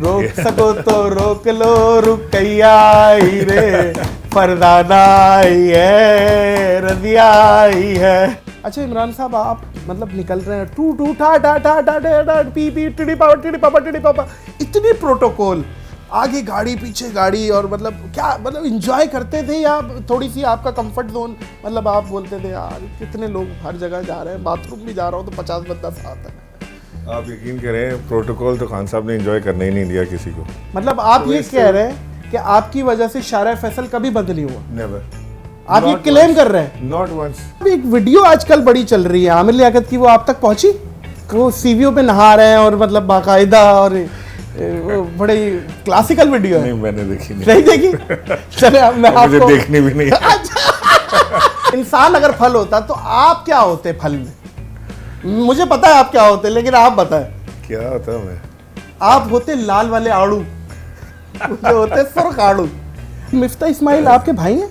रोक सको तो रोक लो रुकैया आई रे, फरदाना आई है, रजिया आई है। अच्छा इमरान साहब, आप मतलब निकल रहे हैं टू टू ठा ठा ठा ठा ठा ठा पी पी टिडी पापा, इतनी प्रोटोकॉल, आगे गाड़ी पीछे गाड़ी, और मतलब क्या मतलब एंजॉय करते थे या थोड़ी सी आपका कंफर्ट जोन, मतलब आप बोलते थे यार कितने लोग हर जगह जा रहे हैं, बाथरूम भी जा रहा हूँ तो 50 बंदा साथ है। आप यकीन करें प्रोटोकॉल तो खान साहब ने एंजॉय करने ही नहीं दिया किसी को। मतलब आप ये कह रहे हैं कि आपकी वजह से शारा फैसल कभी बंद नहीं हुआ? नेवर। आप ये क्लेम कर रहे हैं? Not once. एक वीडियो आजकल बड़ी चल रही है आमिर लियाकत की, वो आप तक पहुंची? वो सीवीओ पे नहा रहे हैं और मतलब बाकायदा, और वो बड़ी क्लासिकल वीडियो है। नहीं मैंने देखी नहीं देखी? चले मैं आपको मुझे देखनी भी नहीं। इंसान अगर फल होता तो आप क्या होते फल में? मुझे पता है आप क्या होते, लेकिन आप बताएं। क्या होता मैं? आप होते लाल वाले आड़ू, जो होते सुर्ख आड़ू। मिफ्ता इस्माइल आपके भाई हैं?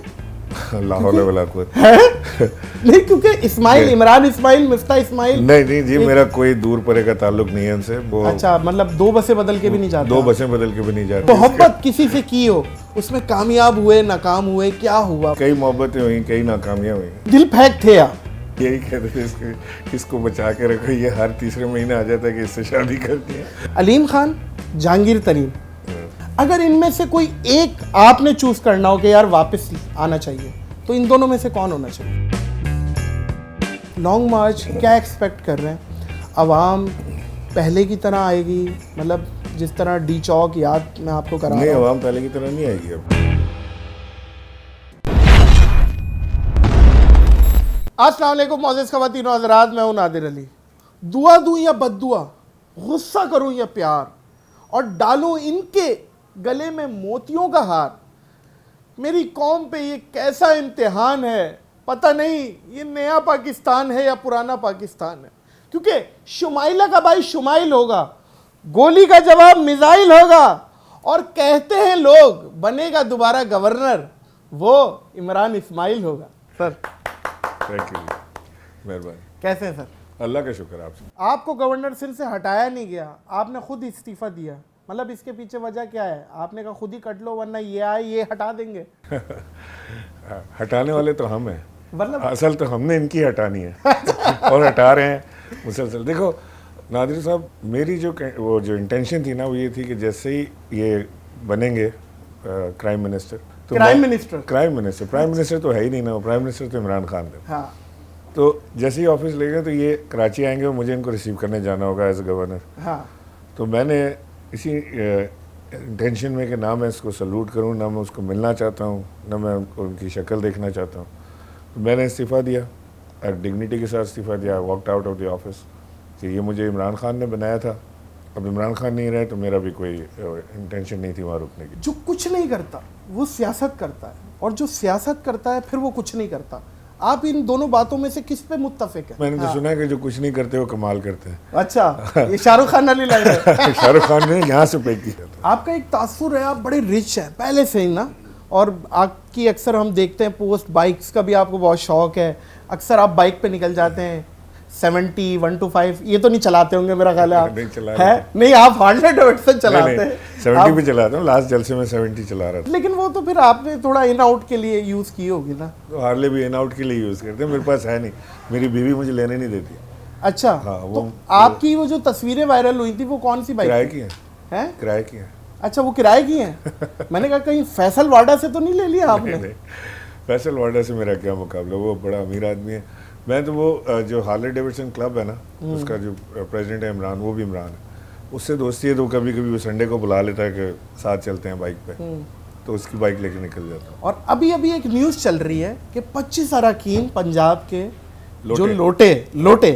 नहीं, क्योंकि इस्माइल, इमरान इस्माइल, मिफ्ता इस्माइल। नहीं जी, मेरा कोई दूर परे का ताल्लुक नहीं है उनसे। वो अच्छा, मतलब दो बसें बदल के भी नहीं जाते? दो बसें बदल के भी नहीं जाते। मोहब्बत किसी से की हो, उसमें कामयाब हुए नाकाम हुए, क्या हुआ? कई मोहब्बतें हुई, कई नाकामियां हुई। दिल फेंक थे आप? यही कहते थे इसको बचा के रखो, ये हर तीसरे महीने आ जाता है कि इससे शादी करनी है। अलीम खान, जहांगीर तरीन, अगर इनमें से कोई एक आपने चूज करना हो कि यार वापस आना चाहिए, तो इन दोनों में से कौन होना चाहिए? लॉन्ग मार्च क्या एक्सपेक्ट कर रहे हैं? आवाम पहले की तरह आएगी, मतलब जिस तरह डी चौक याद मैं आपको करा रहा हूं? नहीं, आवाम पहले की तरह नहीं आएगी अब। अस्सलाम वालेकुम मोअज़्ज़िज़ ख़वातीन व हज़रात, मैं हूं नादिर अली। दुआ दूं या बद्दुआ, गुस्सा करूं या प्यार, और डालूं इनके गले में मोतियों का हार, मेरी कौम पे ये कैसा इम्तिहान है, पता नहीं ये नया पाकिस्तान है या पुराना पाकिस्तान है। क्योंकि शुमाइला का भाई शुमाइल होगा, गोली का जवाब मिसाइल होगा, और कहते हैं लोग बनेगा दोबारा गवर्नर, वो इमरान इस्माइल होगा। सर थैंक यू, मेहरबानी। कैसे हैं सर? अल्लाह का शुक्र आपसे। आपको गवर्नर सिंध से हटाया नहीं गया, आपने खुद इस्तीफा दिया, मतलब इसके पीछे वजह क्या है? आपने कहा खुद ही कट लो वरना ये आए ये हटा देंगे। हटाने वाले तो हम हैं, मतलब असल तो हमने इनकी हटानी है और हटा रहे हैं मुसलसल। देखो नादिर साहब, मेरी वो जो इंटेंशन थी ना, वो ये थी कि जैसे ही ये बनेंगे क्राइम मिनिस्टर, तो प्राइम मिनिस्टर प्राइम मिनिस्टर तो है ही नहीं ना, प्राइम मिनिस्टर तो इमरान खान थे। हाँ। तो जैसे ही ऑफिस लेंगे तो ये कराची आएंगे और मुझे इनको रिसीव करने जाना होगा एज ए गवर्नर। हाँ। तो मैंने इसी इंटेंशन में कि ना मैं इसको सल्यूट करूं, ना मैं उसको मिलना चाहता हूं, ना मैं उनकी शक्ल देखना चाहता हूं, तो मैंने इस्तीफ़ा दिया, डिग्निटी के साथ इस्तीफ़ा दिया, walked out of the office कि ये मुझे इमरान खान ने बनाया था, अब इमरान खान नहीं रहे तो मेरा भी कोई इंटेंशन नहीं थी वहाँ रुकने की। जो कुछ नहीं करता वो सियासत करता है, और जो सियासत करता है फिर वो कुछ नहीं करता। आप इन दोनों बातों में से किस पे मुत्तफिक है? मैंने तो सुना है कि जो कुछ नहीं करते वो कमाल करते हैं। अच्छा, ये शाहरुख खान वाली लाइन है। शाहरुख खान ने यहाँ से पैक किया था। आपका एक तासुर है, आप बड़े रिच हैं पहले से ही ना, और आपकी अक्सर हम देखते हैं पोस्ट, बाइक्स का भी आपको बहुत शौक है, अक्सर आप बाइक पे निकल जाते हैं। 70 125 ये तो नहीं चलाते होंगे मेरा ख्याल है आप? नहीं, आप हार्ले डेविडसन चलाते हैं। 70 भी चलाता हूँ, लास्ट जलसे में 70 चला रहा था। लेकिन वो तो फिर आपने थोड़ा इन आउट के लिए यूज की होगी ना? तो हार्ले भी इन आउट के लिए यूज करते हैं, मेरे पास है नहीं, मेरी बीवी मुझे लेने नहीं देती। अच्छा। हाँ, तो आपकी वो जो तस्वीरें वायरल हुई थी वो कौन सी बाइक? किराए की है। किराए की है। अच्छा, वो किराए की है। मैंने कहा कहीं फैसल वाडा से तो नहीं ले लिया आपने? नहीं, फैसल वाडा से मेरा क्या मुकाबला, वो बड़ा अमीर आदमी है। मैं तो वो जो हार्ले डेविडसन क्लब है ना, उसका जो प्रेसिडेंट है इमरान, वो भी इमरान है, उससे दोस्ती है, तो कभी कभी वो संडे को बुला लेता है कि साथ चलते हैं बाइक पे, तो उसकी बाइक लेके निकल जाता हूँ। और अभी अभी एक न्यूज़ चल रही है कि 25 अरकान पंजाब के जो लोटे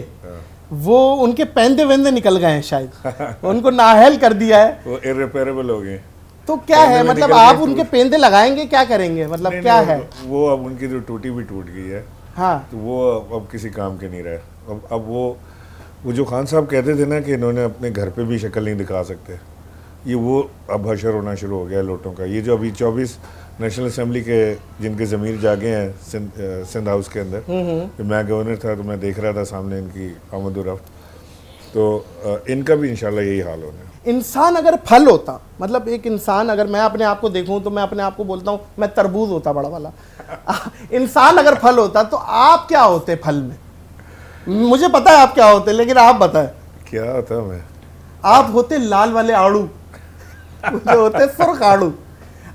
वो उनके पैंदे वैंदे निकल गए हैं शायद। उनको नाअहल कर दिया है, वो इर्रिपेयरेबल हो गए। तो क्या है, मतलब आप उनके पेंदे लगाएंगे, क्या करेंगे, मतलब क्या है? वो अब उनकी जो टूटी भी टूट गई है। हाँ। तो वो अब किसी काम के नहीं रहे। अब वो जो खान साहब कहते थे ना कि इन्होंने अपने घर पे भी शक्ल नहीं दिखा सकते, ये वो अब हशर होना शुरू हो गया लोटों का। ये जो अभी 24 नेशनल असेंबली के जिनके ज़मीर जागे हैं सिंध हाउस के अंदर, तो मैं गवर्नर था तो मैं देख रहा था सामने इनकी आमद-ओ-रफ्त, तो इनका भी इंशाल्लाह यही हाल होना है। इंसान अगर फल होता, मतलब एक इंसान अगर मैं अपने आप को देखूं तो मैं अपने आप को बोलता हूं मैं तरबूज होता बड़ा वाला। इंसान अगर फल होता तो आप क्या होते फल में? मुझे पता है आप क्या होते, लेकिन आप बताएं। क्या होता मैं? आप होते लाल वाले आड़ू, जो होते सुर्ख आड़ू।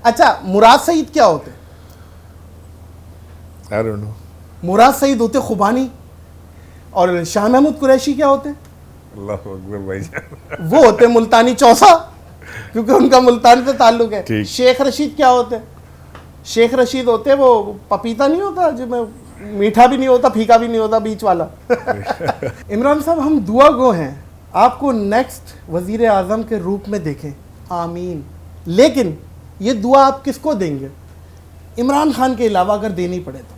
अच्छा, मुराद सईद क्या होते? I don't know. Murad Saeed होते खुबानी। और शाह महमूद कुरैशी क्या होते? अल्लाह अकबर भाईजान। वो होते मुल्तानी चौसा, क्योंकि उनका मुल्तान से ताल्लुक है। ठीक। शेख रशीद क्या होते? शेख रशीद होते वो पपीता नहीं होता जिसमें मीठा भी नहीं होता फीका भी नहीं होता, बीच वाला। इमरान साहब, हम दुआ गो हैं आपको नेक्स्ट वजीर आजम के रूप में देखें, आमीन। लेकिन ये दुआ आप किसको देंगे इमरान खान के अलावा अगर देनी पड़े तो?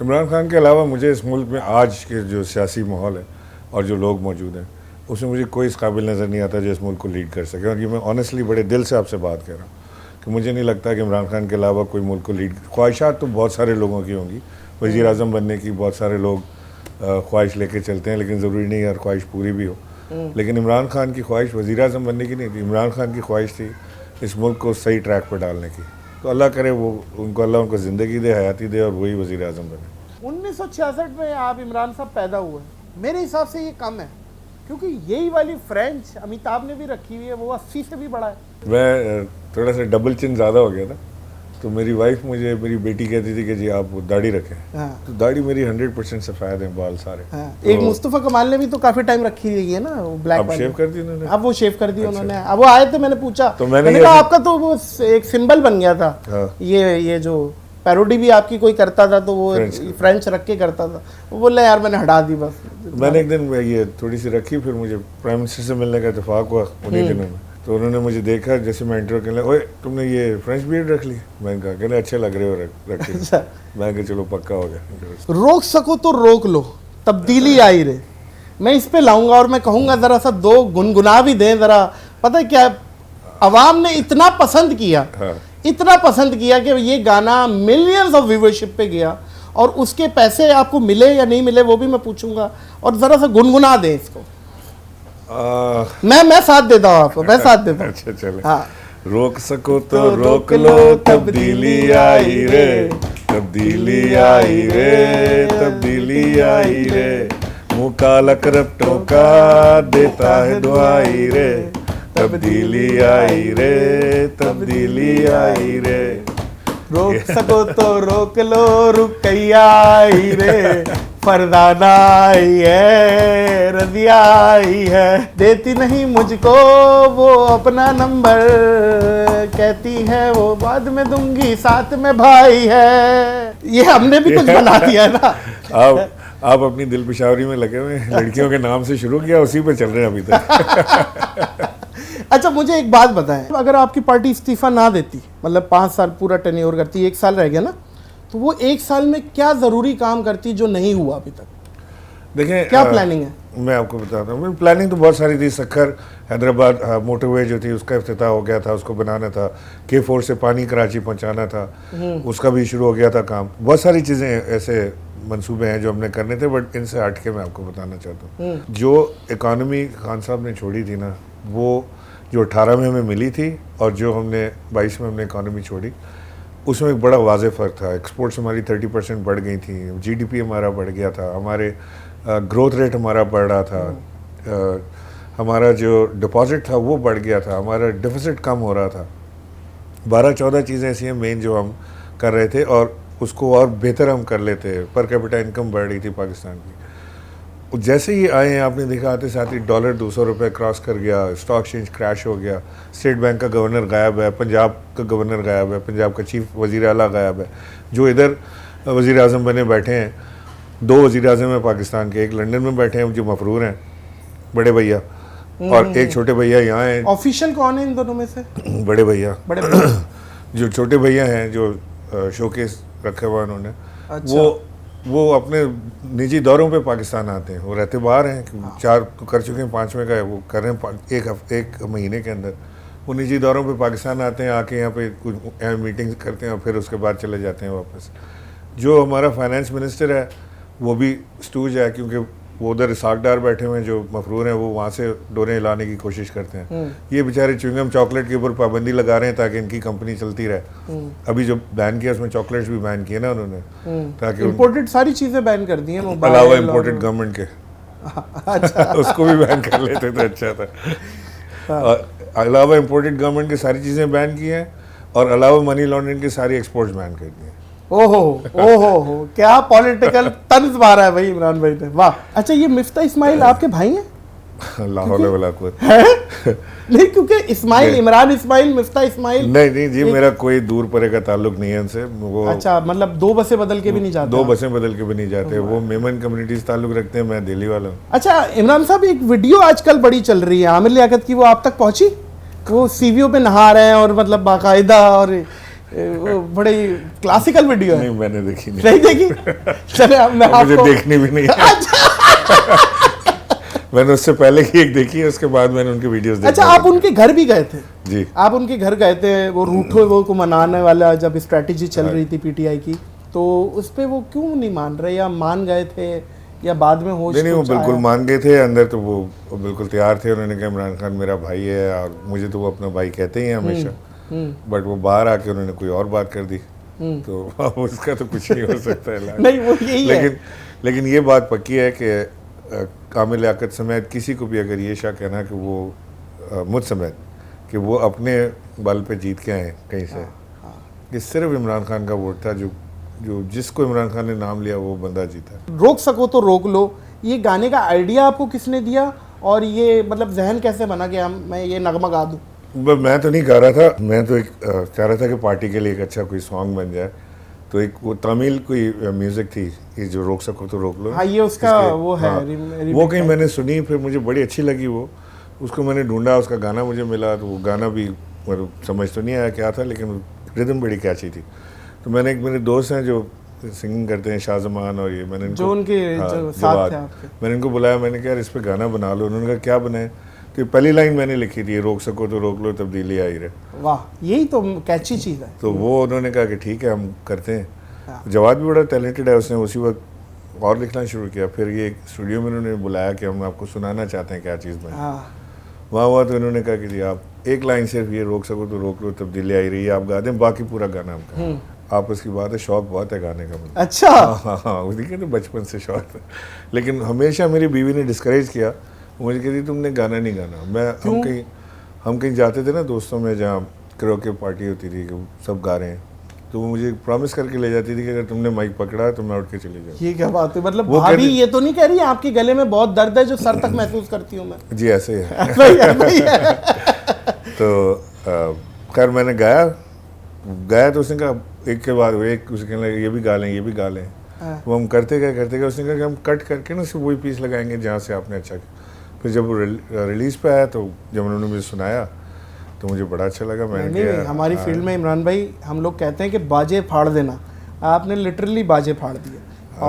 इमरान खान के अलावा मुझे इस मुल्क में आज के जो सियासी माहौल है और जो लोग मौजूद हैं उसमें मुझे कोई इस काबिल नज़र नहीं आता जो इस मुल्क को लीड कर सके। और ये मैं ऑनेस्टली बड़े दिल से आपसे बात कर रहा हूँ कि मुझे नहीं लगता कि इमरान खान के अलावा कोई मुल्क को लीड। ख्वाहिशात तो बहुत सारे लोगों की होंगी, वज़ीर आज़म बनने की बहुत सारे लोग ख्वाहिश लेके चलते हैं, लेकिन ज़रूरी नहीं हर ख्वाहिश पूरी भी हो। लेकिन इमरान खान की ख्वाहिश वज़ीर आज़म बनने की नहीं थी, इमरान खान की ख्वाहिश थी इस मुल्क को सही ट्रैक पर डालने की। तो अल्लाह करे वो अल्लाह उनको ज़िंदगी दे, हयाती दे और वही वज़ीर आज़म बने। 1966 में आप इमरान साहब पैदा हुए, मेरे हिसाब से ये कम है, क्योंकि यही वाली फ्रेंच अमिताभ ने भी रखी हुई है, वो 80 से भी बड़ा है। मैं थोड़ा सा डबल चिन ज़्यादा हो गया था, तो मेरी वाइफ मुझे, मेरी बेटी कहती थी कि जी आप दाढ़ी रखें। हाँ। तो दाढ़ी मेरी 100% सफ़ेद है, बाल सारे। हाँ। तो एक मुस्तफ़ा कमाल ने भी तो काफ़ी टाइम रखी हुई है ना, वो ब्लैक अब वाली। शेव कर दी उन्होंने। अब वो शेव कर दी उन्होंने। अब वो आए थे, मैंने पूछा तो मैंने कहा ये- आपका तो वो एक सिंबल बन गया था। हाँ। ये जो पैरोडी भी आपकी कोई करता था तो वो फ्रेंच रख के करता था, वो बोले यार मैंने हटा दी बस। मैंने एक दिन ये थोड़ी सी रखी, फिर मुझे प्राइम मिनिस्टर से मिलने का इत्तेफाक हुआ उन्हीं दिनों में। तो उन्होंने मुझे देखा, जैसे मैं इंटरव्यू करने, ओए तुमने ये फ्रेंच बियर्ड रख ली? मैंने कहा कहने अच्छे लग रहे हो रख के। अच्छा। मैं कहा चलो पक्का हो गया। रोक सको तो रोक लो, तब्दीली आई रे। मैं इस पे लाऊंगा और मैं कहूंगा जरा सा दो गुनगुना भी दें जरा। पता है क्या, अवाम ने इतना पसंद किया, हाँ। इतना पसंद किया कि ये गाना मिलियंस ऑफ व्यूवरशिप पे गया, और उसके पैसे आपको मिले या नहीं मिले वो भी मैं पूछूंगा, और जरा सा गुनगुना दें इसको। मैं साथ देता हूँ आपको, मैं साथ देता हूँ। अच्छा चले। हाँ। रोक सको तो रोक लो, तब्दीली आई रे, तब्दीली आई रे, तब्दीली आई रे। मुँह काला करप टोका देता है दुआई रे, तब्दीली आई रे, तब्दीली आई रे। रोक सको तो रोक लो, रुकैया आई रे, फरदाना आई है, रजिया आई है, देती नहीं मुझको वो अपना नंबर, कहती है वो बाद में दूंगी साथ में भाई है। ये हमने भी कुछ बना दिया है ना। आप अपनी दिल पेशावरी में लगे हुए हैं, लड़कियों के नाम से शुरू किया, उसी पे चल रहे हैं अभी तक। अच्छा, मुझे एक बात बताएं, अगर आपकी पार्टी इस्तीफा ना देती, मतलब 5 साल पूरा टेन्योर करती, 1 साल रह गया ना, तो वो 1 साल में क्या ज़रूरी काम करती जो नहीं हुआ अभी तक? देखें क्या प्लानिंग है? मैं आपको बताता हूँ। प्लानिंग तो बहुत सारी थी। सक्खर हैदराबाद मोटरवे जो थी उसका इफ्तिताह हो गया था, उसको बनाना था। K4 से पानी कराची पहुँचाना था, उसका भी शुरू हो गया था काम। बहुत सारी चीज़ें ऐसे मंसूबे हैं जो हमने करने थे, बट इनसे हट के मैं आपको बताना चाहता हूँ, जो इकॉनमी खान साहब ने छोड़ी थी ना, वो जो 18 में हमें मिली थी और जो हमने 22 में हमने इकॉनमी छोड़ी, उसमें एक बड़ा वाज़ेह फ़र्क था। एक्सपोर्ट्स हमारी 30% बढ़ गई थी, GDP हमारा बढ़ गया था, हमारे ग्रोथ रेट हमारा बढ़ रहा था, हमारा जो डिपॉजिट था वो बढ़ गया था, हमारा डिफिसिट कम हो रहा था। 12-14 चीज़ें ऐसी हैं मेन जो हम कर रहे थे, और उसको और बेहतर हम कर लेते। पर कैपिटा इनकम बढ़ रही थी पाकिस्तान की। जैसे ही आए हैं आपने देखा, आते साथ ही डॉलर 200 रुपये क्रॉस कर गया, स्टॉक एक्सचेंज क्रैश हो गया, स्टेट बैंक का गवर्नर गायब है, पंजाब का गवर्नर गायब है, पंजाब का चीफ वज़ीर आला गायब है। जो इधर वज़ीर आज़म बने बैठे हैं, 2 वज़ीर आज़म हैं पाकिस्तान के, एक लंदन में बैठे हैं जो मफरूर हैं, बड़े भैया, और एक छोटे भैया यहाँ हैं। ऑफिशियल कौन है इन दोनों में से? बड़े भैया। बड़े भैया। जो छोटे भैया हैं जो शोकेस रखे हुआ उन्होंने, अच्छा। वो अपने निजी दौरों पे पाकिस्तान आते हैं। वो रहते बाहर हैं, 4 कर चुके हैं, 5वें का है वो कर रहे हैं। एक महीने के अंदर वो निजी दौरों पे पाकिस्तान आते हैं, आके यहाँ पे कुछ मीटिंग्स करते हैं और फिर उसके बाद चले जाते हैं वापस। जो हमारा फाइनेंस मिनिस्टर है वो भी स्टूज है, क्योंकि वो उधर सागदार बैठे हुए हैं जो मफरूर हैं, वो वहाँ से डोरे हिलाने की कोशिश करते हैं। ये बेचारे च्युइंगम चॉकलेट के ऊपर पाबंदी लगा रहे हैं ताकि इनकी कंपनी चलती रहे। अभी जो बैन किया उसमें चॉकलेट्स भी बैन किए ना उन्होंने, ताकि इम्पोर्टेड सारी चीजें बैन कर दी हैं, मोबाइल अलावा इम्पोर्टेड गवर्नमेंट के अच्छा उसको भी बैन कर लेते तो अच्छा था। और अलावा इम्पोर्टेड गवर्नमेंट की सारी चीज़ें बैन की हैं और अलावा मनी लॉन्ड्रिंग की सारी एक्सपोर्ट्स बैन कर दी हैं। ओहो क्या पॉलिटिकल तंज मारा है भाई इमरान भाई ने, वाह। अच्छा ये मिफ्ता इस्माइल आपके भाई हैं? लाहौल वाला कुछ नहीं, क्योंकि इस्माइल, इमरान इस्माइल, मिफ्ता इस्माइल। नहीं जी, मेरा कोई दूर परे का ताल्लुक नहीं है उनसे। वो अच्छा, मतलब दो बसें बदल के भी नहीं जाते? दो बसें बदल के भी नहीं जाते। वो मेमन कम्युनिटी से ताल्लुक रखते हैं, मैं दिल्ली वाला हूँ। अच्छा इमरान साहब, एक वीडियो आजकल बड़ी चल रही है आमिर लियाकत की, वो आप तक पहुंची? वो सीवीओ पे नहा रहे हैं और मतलब बाकायदा, और वो बड़ी क्लासिकल वीडियो है। नहीं मैंने देखी नहीं देखी? चले मैं मुझे आपको देखनी भी नहीं है। मैंने उससे पहले की एक देखी है, उसके बाद मैंने उनके वीडियोस देखे। अच्छा, आप उनके घर भी गए थे? जी, आप उनके घर गए थे, वो रूठो वो को मनाने वाला जब स्ट्रेटेजी चल रही थी पीटीआई की, तो उस पे वो क्यों नहीं मान रहे, या मान गए थे या बाद में होश? नहीं वो बिल्कुल मान गए थे अंदर, तो वो बिल्कुल तैयार थे। उन्होंने कहा इमरान खान मेरा भाई है और मुझे तो वो अपना भाई कहते ही हैं हमेशा, बट वो बाहर आके उन्होंने कोई और बात कर दी, तो अब उसका तो कुछ नहीं हो सकता है। नहीं वो यही है। लेकिन ये बात पक्की है कि आमिर लियाकत समेत किसी को भी अगर ये शक है ना कि वो मुझ समेत कि वो अपने बल पे जीत के आए कहीं से, ये सिर्फ इमरान खान का वोट था। जो जिसको इमरान खान ने नाम लिया वो बंदा जीता। रोक सको तो रोक लो, ये गाने का आइडिया आपको किसने दिया, और ये मतलब जहन कैसे बना कि मैं ये नगमा गा दूँ? मैं तो नहीं गा रहा था, मैं तो एक चाह रहा था कि पार्टी के लिए एक अच्छा कोई सॉन्ग बन जाए। तो एक वो तमिल कोई म्यूजिक थी कि जो रोक सको तो रोक लो। हाँ, ये उसका वो है। हाँ, वो कहीं मैंने सुनी, फिर मुझे बड़ी अच्छी लगी वो, उसको मैंने ढूंढा, उसका गाना मुझे मिला, तो वो गाना भी मतलब समझ तो नहीं आया क्या था, लेकिन रिदम बड़ी कैची थी। तो मैंने एक मेरे दोस्त हैं जो सिंगिंग करते हैं, शाहजमान, और ये मैंने जो उनके जो साथ थे आपके, मैंने इनको बुलाया, मैंने कहा इस पे गाना बना लो। उन्होंने कहा क्या बनाए, तो पहली लाइन मैंने लिखी थी, रोक सको तो रोक लो तब्दीली आई रहे। वाह, यही तो कैची चीज़ है। तो वो उन्होंने कहा कि ठीक है हम करते हैं। जवाद भी बड़ा टैलेंटेड है, उसने उसी वक्त और लिखना शुरू किया। फिर ये स्टूडियो में उन्होंने बुलाया कि हम आपको सुनाना चाहते हैं क्या चीज़ में। वहाँ हुआ तो उन्होंने कहा कि जी आप एक लाइन सिर्फ ये रोक सको तो रोक लो तब्दीली आई रही है आप गा दें, बाकी पूरा गाना हम गाएं। आपस की बात है, शौक बहुत है गाने का मुझे। अच्छा। हाँ, देखिए तो बचपन से शौक था, लेकिन हमेशा मेरी बीवी ने डिस्करेज किया। मुझे कहती तुमने गाना नहीं गाना। हम कहीं जाते थे ना दोस्तों में, जहाँ करोके पार्टी होती थी कि सब गा रहे हैं, तो वो मुझे प्रॉमिस करके ले जाती थी कि अगर तुमने माइक पकड़ा तो मैं उठ के चले जाऊँ। ये क्या बात है, मतलब भाभी ये तो नहीं कह रही है आपके गले में बहुत दर्द है जो सर तक महसूस करती हूँ मैं? जी ऐसे ही है। ऐसे ही है। तो खैर मैंने गाया तो उसने कहा एक के बाद एक, उसे कहने लगा ये भी गा लें ये भी गा लें। वो हम करते गए। उसने कहा कि हम कट करके ना सिर्फ वही पीस लगाएंगे जहाँ से आपने अच्छा किया। फिर जब वो रिलीज़ पे आया तो जब उन्होंने मुझे सुनाया तो मुझे बड़ा अच्छा लगा। मैंने नहीं, हमारी फील्ड में इमरान भाई हम लोग कहते हैं कि बाजे फाड़ देना, आपने लिटरली बाजे फाड़ दिए।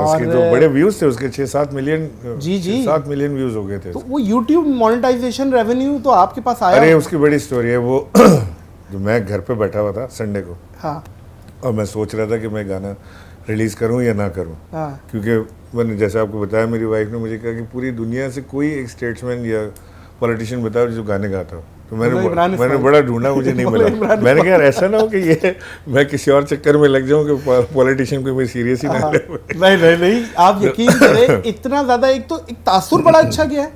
उसके तो बड़े व्यूज़ थे उसके, 6-7 मिलियन। जी 7 मिलियन व्यूज़ हो गए थे। तो वो यूट्यूब मोनेटाइजेशन रेवेन्यू तो आपके पास आया? अरे उसकी बड़ी स्टोरी है वो। जो मैं घर पे बैठा हुआ था संडे को, हाँ, और मैं सोच रहा था कि मैं गाना रिलीज़ करूं या ना करूं। हाँ। क्योंकि मैंने जैसे आपको बताया, मेरी वाइफ ने मुझे कहा कि पूरी दुनिया से कोई एक स्टेट्समैन या पॉलिटिशियन बताओ जो गाने गाता हो। तो मैंने बड़ा ढूंढा, मुझे नहीं मिला। मैंने कहा ऐसा ना हो कि ये मैं किसी और चक्कर में लग जाऊं कि पॉलिटिशियन को मैं सीरियस ही ना ले। नहीं, आप यकीन करें इतना ज़्यादा, एक तो एक तासुर बड़ा अच्छा किया है,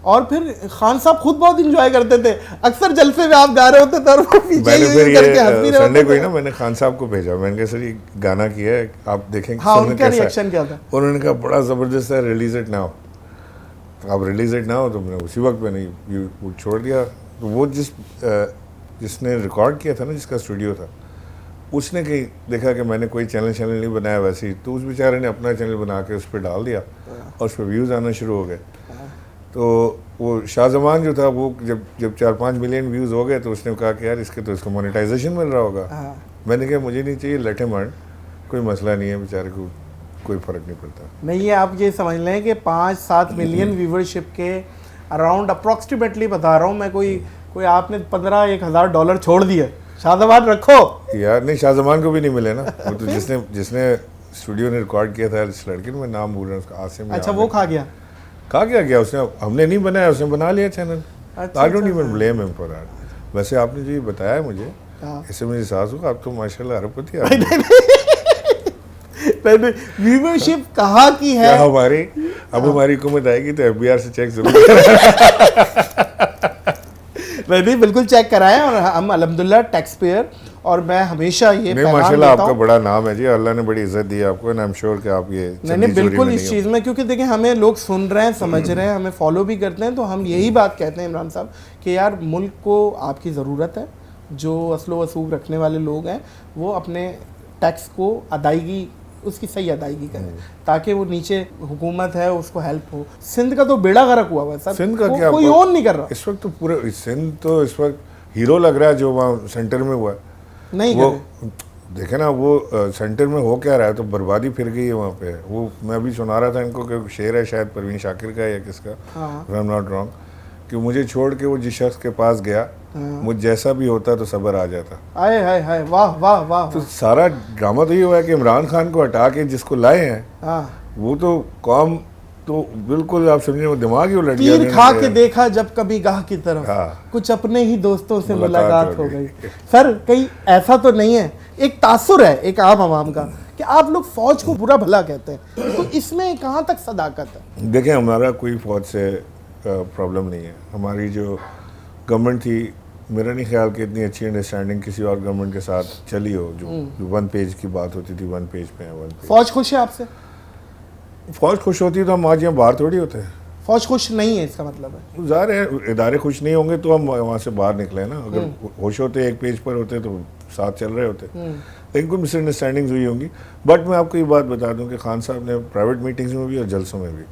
और फिर खान साहब खुद बहुत इंजॉय करते थे। अक्सर जलसे में आप गा रहे होते थे और वो पीछे ही करके हंस भी रहे होते थे। संडे को ही ना मैंने खान साहब को भेजा, मैंने कहा सर ये गाना किया है आप देखें। हाँ, उनका रिएक्शन क्या था? उन्होंने कहा बड़ा ज़बरदस्त है, रिलीज इट नाउ। अब रिलीज इट नाउ तो मैंने उसी वक्त मैंने ये छोड़ दिया। तो वो जिसने रिकॉर्ड किया था ना, जिसका स्टूडियो था, उसने कहीं देखा कि मैंने कोई चैनल नहीं बनाया वैसे ही, तो उस बेचारे ने अपना चैनल बना के उस पर डाल दिया और उस पर व्यूज़ आना शुरू हो गए। तो वो शाहजमान जो था वो जब 4-5 मिलियन व्यूज़ हो गए तो उसने कहा कि यार इसको मोनेटाइजेशन मिल रहा होगा। मैंने कहा मुझे नहीं चाहिए, लेट हिम अर्न, कोई मसला नहीं है, बेचारे को कोई फ़र्क नहीं पड़ता। नहीं, ये आप ये समझ लें कि 5-7 मिलियन व्यूवरशिप के अराउंड अप्रॉक्सीमेटली बता रहा हूँ मैं, कोई आपने $15,000 छोड़ दिया, शाहजमान रखो यार। नहीं, शाहजमान को भी नहीं मिले ना। वो तो जिसने स्टूडियो ने रिकॉर्ड किया था इस लड़के ने, मैं नाम भूल रहा हूँ उसका, आसिम। अच्छा, वो खा गया। कहा क्या गया उसने, हमने नहीं बनाया, उसने बना लिया channel. I don't even blame him for that. वैसे आपने जो ये बताया मुझे, इससे मुझे एहसास हुआ आप तो माशाल्लाह अरबपति आदमी। व्यूवरशिप कहाँ की है? क्या हमारी अब हमारी हुकूमत आएगी तो एफबीआर से चेक जरूर नहीं बिल्कुल चेक कराएं, और हम अल्हम्दुलिल्लाह टैक्स पेयर, और मैं हमेशा ये नहीं माशाल्लाह आपका बड़ा नाम है जी, अल्लाह ने बड़ी इज्जत दी आपको, एंड आई एम श्योर कि आप ये नहीं बिल्कुल इस चीज़ में, क्योंकि देखिए हमें लोग सुन रहे हैं, समझ रहे हैं, हमें फॉलो भी करते हैं, तो हम यही बात कहते हैं इमरान साहब कि यार मुल्क को आपकी ज़रूरत है। जो असलो वसूल रखने वाले लोग हैं वो अपने टैक्स को अदायगी, उसकी सही अदायगी करें, ताकि वो नीचे हुकूमत है उसको हेल्प हो। सिंध का तो बेड़ा गर्क हुआ हुआ है सर, सिंध का क्या कोई ऑन नहीं कर रहा इस वक्त, तो पूरे सिंध तो इस वक्त हीरो लग रहा है जो वहाँ सेंटर में हुआ है। नहीं वो देखे ना, वो सेंटर में हो क्या रहा है, तो बर्बादी फिर गई है वहाँ पे। वो मैं अभी सुना रहा था इनको कि शेर है शायद परवीन शाकिर का या किसका, आई एम नॉट रॉन्ग, कि मुझे छोड़ के वो जिस शख्स के पास गया, मुझ जैसा भी होता तो सब्र आ जाता। आए हाय हाय, वाह वाह वाह। तो सारा ड्रामा तो ये हुआ है कि इमरान खान को हटा के जिसको लाए हैं, वो तो कौम तो बिल्कुल आप समझे वो दिमाग ही उलट गया। तीर खा के देखा जब कभी गाह की तरफ, कुछ अपने ही दोस्तों से मुलाकात हो गई। सर कहीं ऐसा तो नहीं है, एक तासुर है एक आम आवाम का कि आप लोग फौज को बुरा भला कहते हैं, तो इसमें कहाँ तक सदाकत है? देखें हमारा कोई फौज से प्रॉब्लम नहीं है। हमारी जो गवर्नमेंट थी, मेरा नहीं ख्याल कि इतनी अच्छी अंडरस्टैंडिंग किसी और गवर्नमेंट के साथ चली हो, जो 1 पेज की बात होती थी, 1 पेज पे है 1 पेज। फौज खुश है आपसे? फौज खुश होती तो हम आज यहाँ बाहर थोड़ी होते हैं। फौज खुश नहीं है इसका मतलब है? ज़ाहिर है इदारे खुश नहीं होंगे तो हम वहाँ से बाहर निकले ना। अगर खुश होते 1 पेज पर होते तो साथ चल रहे होते, लेकिन कोई मिसअंडरस्टैंडिंग्स हुई होंगी। बट मैं आपको ये बात बता दूं कि खान साहब ने प्राइवेट मीटिंग्स में भी और जलसों में भी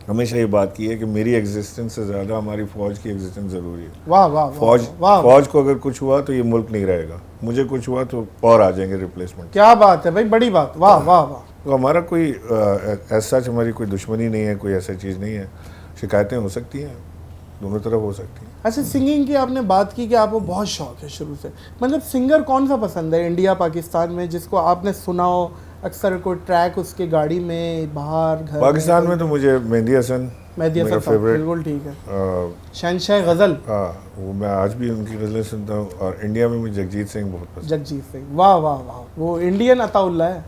हमेशा ये बात की है कि मेरी एग्जिस्टेंस से ज़्यादा हमारी फ़ौज की एग्जिस्टेंस ज़रूरी है। वाह वाह, फौज को अगर कुछ हुआ तो ये मुल्क नहीं रहेगा, मुझे कुछ हुआ तो और आ जाएंगे रिप्लेसमेंट। क्या बात है भाई, बड़ी बात, वाह वाह वाह। तो हमारा कोई ऐसा हमारी कोई दुश्मनी नहीं है, कोई ऐसा चीज़ नहीं है। शिकायतें हो सकती हैं, दोनों तरफ हो सकती हैं। अच्छा, सिंगिंग की आपने बात की कि आपको बहुत शौक है शुरू से, मतलब सिंगर कौन सा पसंद है इंडिया पाकिस्तान में जिसको आपने सुना हो अक्सर, कोई ट्रैक उसके गाड़ी में, बाहर, घर पाकिस्तान में तो मुझे मेहंदी हसन मेरा फेवरेट, बिल्कुल ठीक है, शहंशाह गज़ल। हाँ, वो मैं आज भी उनकी गज़लें सुनता हूँ। और इंडिया में मुझे जगजीत सिंह बहुत पसंद। जगजीत सिंह, वाह वाह वाह, वो इंडियन अताउल्ला है,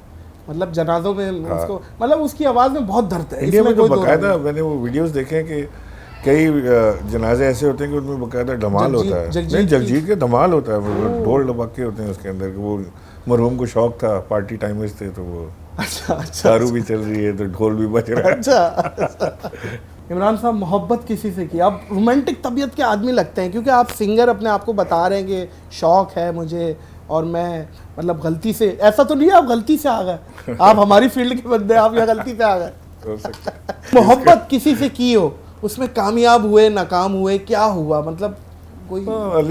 मतलब जनाजों में उसको, मतलब उसकी आवाज़ में बहुत दर्द है। इंडिया में तो बाकायदा मैंने वो वीडियोस देखे हैं कि कई जनाजे ऐसे होते हैं कि उनमें बाकायदा धमाल होता है। नहीं, जगजीत के धमाल होता है, वो ढोल ढमाके होते हैं उसके अंदर। वो मरहूम को शौक था, पार्टी टाइमर्स थे, तो वो अच्छा दारू भी चल रही है तो ढोल भी बज रहा है। अच्छा इमरान साहब, मोहब्बत किसी से की? आप रोमांटिक तबीयत के आदमी लगते हैं, क्योंकि आप सिंगर अपने आप को बता रहे हैं कि शौक है मुझे, और मैं मतलब गलती से, ऐसा तो नहीं है आप गलती से आ गए, आप हमारी फील्ड के बंदे, आप यहाँ गलती से आ गए। हो सकता है। मोहब्बत किसी से की हो, उसमें कामयाब हुए, नाकाम हुए, क्या हुआ, मतलब कोई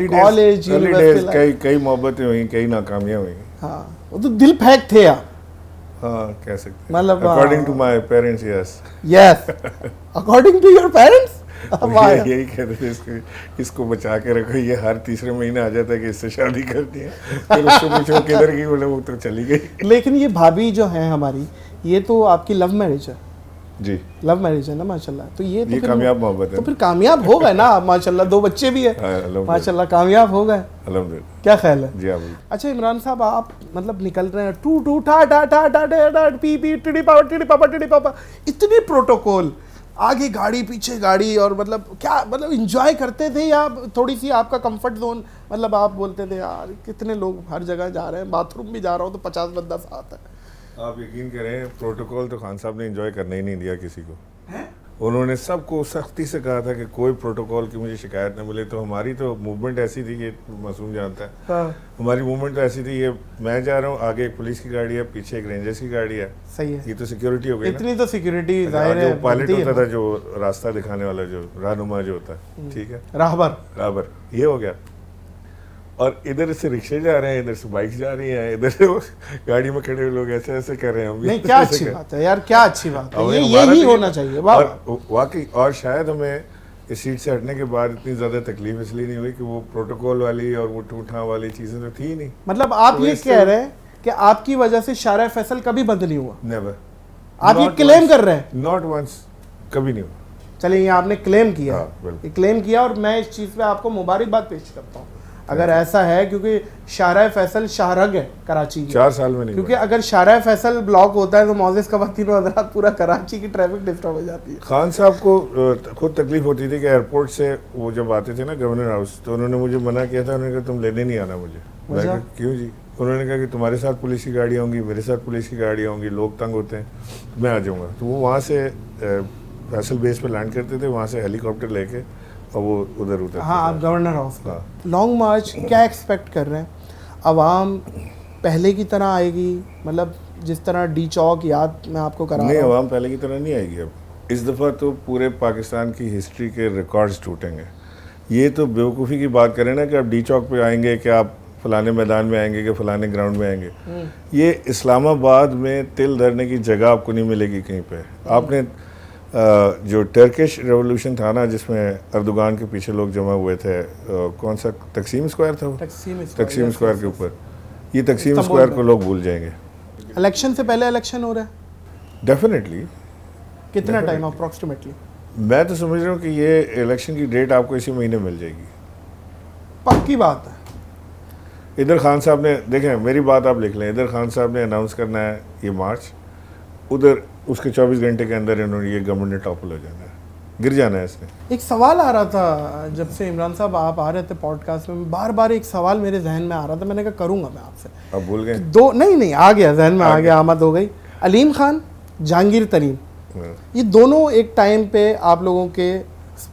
कॉलेज, कई मोहब्बतें हुई, कई नाकामियां हुई। हाँ, वो तो दिल फेंक थे आप। हाँ, कह सकते हैं। मतलब according to my parents, yes yes, according to your parents. यही कहते थे इसको बचा के रखो, ये हर तीसरे महीने आ जाता है कि इससे शादी करनी है। फिर उसको पूछो किधर गई, बोले वो तो चली गई। लेकिन ये भाभी जो है हमारी, ये तो आपकी लव मैरिज है? जी, लव मैरिज है ना, माशाल्लाह। तो ये कामयाब मोहब्बत है, तो फिर कामयाब हो गए ना आप, माशाल्लाह, 2 बच्चे भी है, माशाल्लाह, कामयाब हो गए, अल्हम्दुलिल्लाह। क्या ख्याल है? जी आप। अच्छा इमरान साहब, आप मतलब निकल रहे हैं टू टू ठा ठा ठा ठा ठा पी पी टिडी पापा, इतनी प्रोटोकॉल, आगे गाड़ी पीछे गाड़ी, और मतलब क्या, मतलब इंजॉय करते थे या थोड़ी सी आपका कंफर्ट जोन, मतलब आप बोलते थे यार कितने लोग हर जगह जा रहे हैं, बाथरूम भी जा रहा हूँ तो 50 बंदा साथ है? आप यकीन करें, प्रोटोकॉल तो खान साहब ने एंजॉय करने ही नहीं दिया किसी को। उन्होंने सबको सख्ती से कहा था कि कोई प्रोटोकॉल की मुझे शिकायत न मिले। तो हमारी तो मूवमेंट ऐसी थी कि मासूम जानता है, हाँ। हमारी मूवमेंट तो ऐसी थी, ये मैं जा रहा हूँ, आगे एक पुलिस की गाड़ी है, पीछे एक रेंजर्स की गाड़ी है। सही है, ये तो सिक्योरिटी हो गई, इतनी तो सिक्योरिटी जाहिर है। पायलट होता था जो रास्ता दिखाने वाला, जो रहनुमा जो होता है, ठीक है, राहबर, ये हो गया। और इधर से रिक्शे जा रहे हैं, इधर से बाइक जा रही हैं, इधर से गाड़ी में खड़े हुए लोग ऐसे ऐसे कर रहे हैं। हम नहीं, क्या अच्छी बात है यार, क्या अच्छी बात है, यही होना चाहिए। वाकई, और शायद हमें इस सीट से हटने के बाद इतनी ज़्यादा तकलीफ इसलिए नहीं हुई कि वो प्रोटोकॉल वाली और वो टूटा वाली चीज़ें तो थी नहीं। मतलब आप ये कह रहे हैं कि आपकी वजह से शारा फैसल कभी बंद नहीं हुआ? नेवर। आप ये क्लेम कर रहे हैं? नॉट वंस, कभी नहीं हुआ। चलिए ये आपने क्लेम किया, हाँ, बिल्कुल। ये क्लेम किया और मैं इस चीज़ पे आपको मुबारकबाद पेश करता हूँ अगर ऐसा है, क्योंकि शाहराह फैसल शाहरग है कराची की, 4 साल में नहीं क्योंकि अगर शाहराह फैसल ब्लॉक होता है तो मौजूद ख़वातीन व हज़रात पूरा कराची की ट्रैफिक डिस्टर्ब हो जाती है। खान साहब को खुद तकलीफ होती थी कि एयरपोर्ट से वो जब आते थे ना गवर्नर हाउस, तो उन्होंने मुझे मना किया था, उन्होंने कहा तुम लेने नहीं आना मुझे। मैं कहा क्यों जी? उन्होंने कहा कि तुम्हारे साथ पुलिस की गाड़ियाँ होंगी, मेरे साथ पुलिस की गाड़ियाँ होंगी, लोग तंग होते हैं, मैं आ जाऊँगा। तो वो वहाँ से फैसल बेस पे लैंड करते थे, वहाँ से हेलीकॉप्टर लेके और वो उधर उधर। हाँ, आप गवर्नर हाउस का हाँ। लॉन्ग मार्च क्या एक्सपेक्ट कर रहे हैं? आवाम पहले की तरह आएगी, मतलब जिस तरह डी चौक याद मैं आपको करा नहीं, रहा हूँ। आवाम पहले की तरह नहीं आएगी अब। इस दफ़ा तो पूरे पाकिस्तान की हिस्ट्री के रिकॉर्ड्स टूटेंगे। ये तो बेवकूफ़ी की बात करें ना कि आप डी चौक पे आएंगे, कि आप फलाने मैदान में आएंगे, कि फलाने ग्राउंड में आएंगे। ये इस्लामाबाद में तिल धरने की जगह आपको नहीं मिलेगी कहीं पे। आपने जो टर्किश रेवोल्यूशन था ना, जिसमें अर्दोगान के पीछे लोग जमा हुए थे, कौन सा तकसीम स्क्वायर था वो? तकसीम स्क्वायर के ऊपर। ये तकसीम स्क्वायर को लोग भूल जाएंगे। इलेक्शन से पहले इलेक्शन हो रहा है, डेफिनेटली। कितना टाइम अप्रॉक्सीमेटली? मैं तो समझ रहा हूँ कि ये इलेक्शन की डेट आपको इसी महीने मिल जाएगी। पक्की बात है। इधर खान साहब ने, देखें मेरी बात आप लिख लें, इधर खान साहब ने अनाउंस करना है ये मार्च, उधर उसके 24 घंटे के अंदर इन्होंने ये गवर्नमेंट ने टॉपल हो जाना है, गिर जाना है इसने। एक सवाल आ रहा था जब से इमरान साहब आप आ रहे थे पॉडकास्ट में, बार बार एक सवाल मेरे जहन में आ रहा था, मैंने कहा करूँगा मैं आपसे। आप भूल गए? दो नहीं आ गया जहन में, आ गया, आमद हो गई। अलीम खान, जहांगीर तरीन, ये दोनों एक टाइम पे आप लोगों के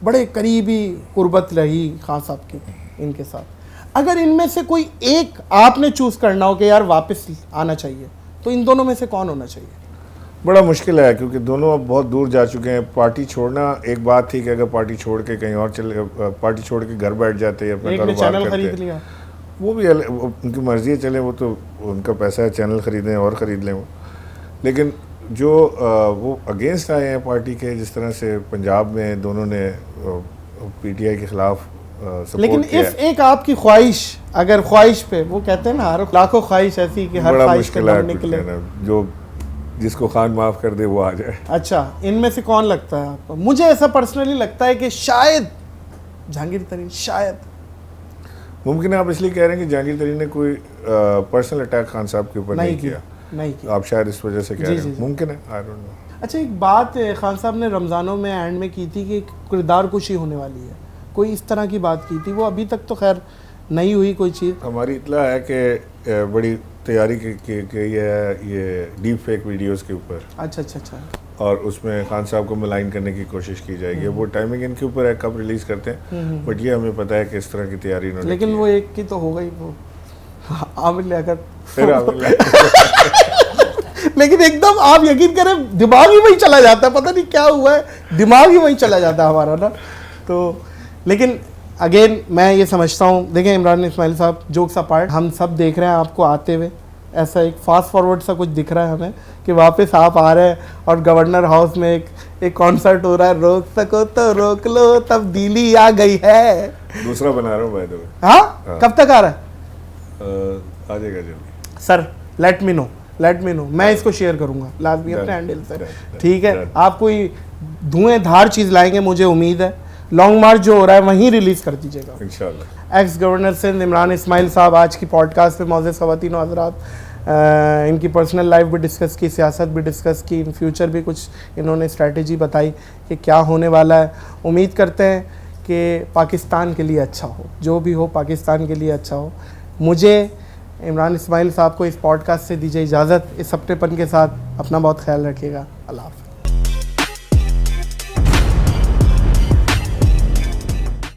बड़े करीबी कुर्बत रही खान साहब की इनके साथ। अगर इनमें से कोई एक आपने चूज करना हो कि यार वापस आना चाहिए, तो इन दोनों में से कौन होना चाहिए? बड़ा मुश्किल है, क्योंकि दोनों अब बहुत दूर जा चुके हैं। पार्टी छोड़ना एक बात थी कि अगर पार्टी छोड़ के कहीं और चले, पार्टी छोड़ के घर बैठ जाते, अपना एक ने कारोबार चैनल करते, खरीद लिया, वो भी उनकी मर्जी है, चले, वो तो उनका पैसा है, चैनल खरीदें और ख़रीद लें वो। लेकिन जो वो अगेंस्ट आए हैं पार्टी के, जिस तरह से पंजाब में दोनों ने पीटीआई के खिलाफ लेकिन इफ एक आपकी ख्वाहिश, अगर ख्वाहिश पे, वो कहते हैं ना हर लाखों ख्वाहिश ऐसी कि हर ख्वाहिश पे दम निकले, जो जिसको खान माफ़ कर दे वो आ जाए। अच्छा, इनमें से कौन लगता है आपको? मुझे ऐसा पर्सनली लगता है कि शायद जहांगीर तरीन, शायद। मुमकिन है आप इसलिए कह रहे हैं कि जहांगीर तरीन ने कोई पर्सनल अटैक खान साहब के ऊपर नहीं किया, नहीं किया, आप शायद इस वजह से कह रहे हैं। मुमकिन है, आई डोंट नो। अच्छा, एक बात खान साहब ने रमज़ानों में एंड में की थी कि किरदार कुशी होने वाली है, कोई इस तरह की बात की थी, वो अभी तक तो खैर नहीं हुई कोई चीज़। हमारी इत्ला है कि बड़ी तैयारी की है ये डीप फेक वीडियोस के ऊपर। अच्छा, और उसमें खान साहब को मलाइन करने की कोशिश की जाएगी। वो टाइमिंग इनके ऊपर है कब रिलीज़ करते हैं, बट ये हमें पता है कि इस तरह की तैयारी इन्होंने लेकिन वो एक की तो हो गई, वो आमिर लियाकत। लेकिन एकदम आप यकीन करें दिमाग ही वहीं चला जाता है, पता नहीं क्या हुआ है, दिमाग ही वहीं चला जाता है हमारा ना। तो लेकिन अगेन मैं ये समझता हूँ, देखें इमरान इस्माइल साहब, जोक्स अपार्ट, हम सब देख रहे हैं आपको आते हुए, ऐसा एक फास्ट फॉरवर्ड सा कुछ दिख रहा है हमें कि वापस आप आ रहे हैं और गवर्नर हाउस में एक कॉन्सर्ट हो रहा है, रोक सको तो रोक लो, तब्दीली आ गई है। दूसरा बना रहा हूँ बाय द वे। हाँ, कब तक आ रहा है? आ जाएगा जल्दी सर, लेट मी नो, मैं इसको शेयर करूंगा लाजमी अपने हैंडल से, ठीक है? आप कोई धुएंधार चीज़ लाएंगे, मुझे उम्मीद है। लॉन्ग मार्च जो हो रहा है वहीं रिलीज़ कर दीजिएगा इंशाल्लाह। एक्स गवर्नर सिंध इमरान इस्माइल साहब आज की पॉडकास्ट पे मौजूद ख़वातीन व हज़रात, इनकी पर्सनल लाइफ भी डिस्कस की, सियासत भी डिस्कस की, इन फ्यूचर भी कुछ इन्होंने स्ट्रैटेजी बताई कि क्या होने वाला है। उम्मीद करते हैं कि पाकिस्तान के लिए अच्छा हो, जो भी हो पाकिस्तान के लिए अच्छा हो। मुझे इमरान इस्माइल साहब को इस पॉडकास्ट से दीजिए इजाज़त। इस अपनेपन के साथ अपना बहुत ख्याल रखिएगा। अल्लाह हाफ़िज़।